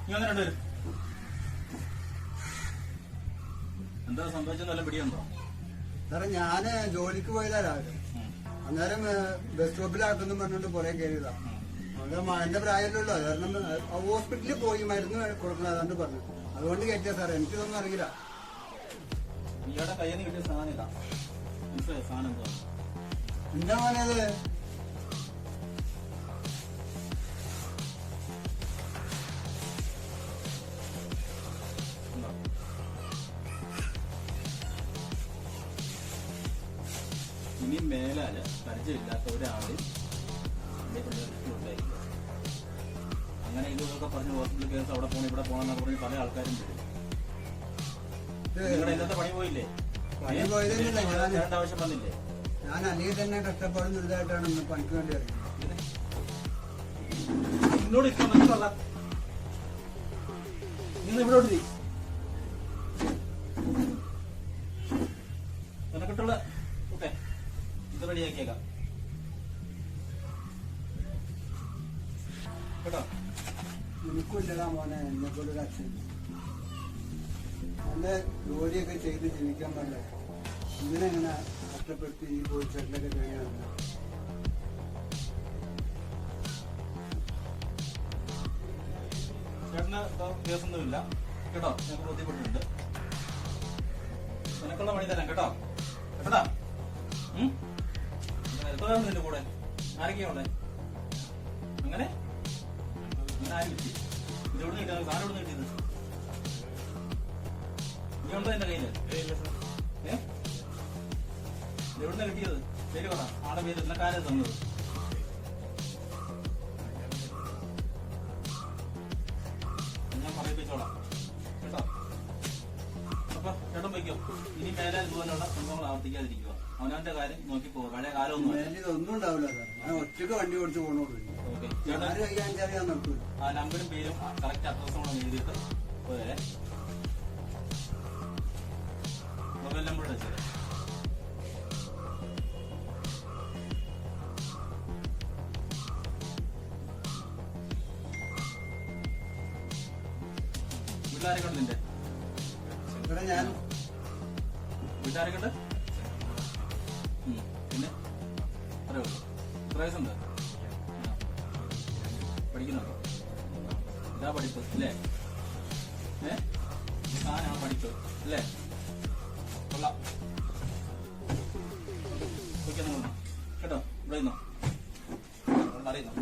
നീ അങ്ങനെ വരും. എന്താ സംഭവിച്ചെന്നല്ല പിടിയുണ്ടോ? സാറേ ഞാന് ജോലിക്ക് പോയതാ രാവിലെ. അന്നേരം ബസ് സ്റ്റോപ്പിലാക്കുന്നു പറഞ്ഞോണ്ട് പുറകെ കയറിയതാ. അത് എന്റെ പ്രായത്തിലുള്ള കാരണം ഹോസ്പിറ്റലിൽ പോയി മരുന്ന് കൊടുക്കണം അതാണ്ട് പറഞ്ഞു. അതുകൊണ്ട് കയറ്റിയ സാറേ, എനിക്കിതൊന്നും അറിയില്ല. ഇയാളുടെ കയ്യിൽ നിന്ന് കിട്ടിയ സാധനം ഇതാ. മനസ്സിലായോ സാധനം എന്താ? എന്താ മോനത്? ഇനി മേലാല് പരിചയമില്ലാത്ത ഒരാളും ഉണ്ടായിരിക്കും. അങ്ങനെ ഇതൊക്കെ പറഞ്ഞ് ഹോസ്പിറ്റൽ കേസ് അവിടെ പോകണം ഇവിടെ പോകണം എന്നൊക്കെ പറഞ്ഞ് പല ആൾക്കാരും വരും. നിങ്ങളുടെ ഇന്നത്തെ പണി പോയില്ലേ? പണി പോയതൊന്നുമില്ല. ഞാൻ ആവശ്യം വന്നില്ലേ? ഞാൻ അല്ലെങ്കിൽ തന്നെ കഷ്ടപ്പാടും ഇതായിട്ടാണ് പണിക്ക് വേണ്ടി ഇറങ്ങിയത്. നിന്നോട് ഇഷ്ടം മനസ്സിലല്ല. നിങ്ങൾ ഇവിടെ ഓടി നിനക്കിട്ടുള്ള ഓക്കെ ഇത് റെഡിയാക്കിയേക്കാം കേട്ടോ. എനിക്കില്ലടാ മോനെ എന്നെക്കൊണ്ടൊരു അച്ഛൻ. എന്റെ ജോലിയൊക്കെ ചെയ്ത് ജീവിക്കാൻ പറ്റില്ല. ഇതിനെങ്ങനെ കഷ്ടപ്പെട്ട് ഈ പോയിച്ചേട്ടനൊക്കെ കഴിയാണ്. ചേട്ടന് കേസൊന്നുമില്ല കേട്ടോ. ഞങ്ങൾക്ക് ബോധ്യപ്പെട്ടിട്ടുണ്ട്. നിനക്കുള്ള പണി തരാം കേട്ടോ. കേട്ടോടാ. എത്ര നിന്റെ കൂടെ ആരൊക്കെയാ ഉള്ളേ? അങ്ങനെ അങ്ങനെ ആരും കിട്ടി? ഇതെവിടെ നിന്ന് കിട്ടിയത്? സാധനം എവിടെ നിന്ന് കിട്ടിയത്? നീ ഉണ്ടോ എന്റെ കയ്യില്? എവിടുന്ന കിട്ടിയത്? പേര് പറ. ആടെ പേര് എന്ന കാര്യം തന്നത്? ഞാൻ പറയിപ്പിച്ചോളാം കേട്ടോ. അപ്പൊ ചേട്ടൻ വയ്ക്കോ. ഇനി മേലെ ഇതുപോലുള്ള സംഭവങ്ങൾ ആവർത്തിക്കാതിരിക്കുക. അവനവന്റെ കാര്യം നോക്കി പോകും. പഴയ കാലമൊന്നും ഒന്നും ഉണ്ടാവില്ല സാർ. ഞാൻ ഒറ്റക്ക് വണ്ടി ഓടിച്ച് പോകണോളൂ. ആ നമ്പറും പേരും കറക്റ്റ് അഡ്രസ്സും കൂടെ എഴുതിയിട്ട് പോരെ. മൊബൈൽ നമ്പർ വെച്ചത് വീട്ടിലാരൊക്കെ ഉണ്ട് നിന്റെ? ഞാൻ വീട്ടുകാരൊക്കെ ഉണ്ട്? പിന്നെ അത്രേ ഉള്ളൂ. എത്ര വയസ്സുണ്ട്? പഠിക്കുന്നുണ്ടോ? ഇതാ പഠിപ്പ് അല്ലേ? സാധനമാണ് പഠിപ്പ് അല്ലേ? കൊള്ളാം. ഓക്കെ കേട്ടോ. ഇവിടെ നിന്നോ അറിയുന്നോ?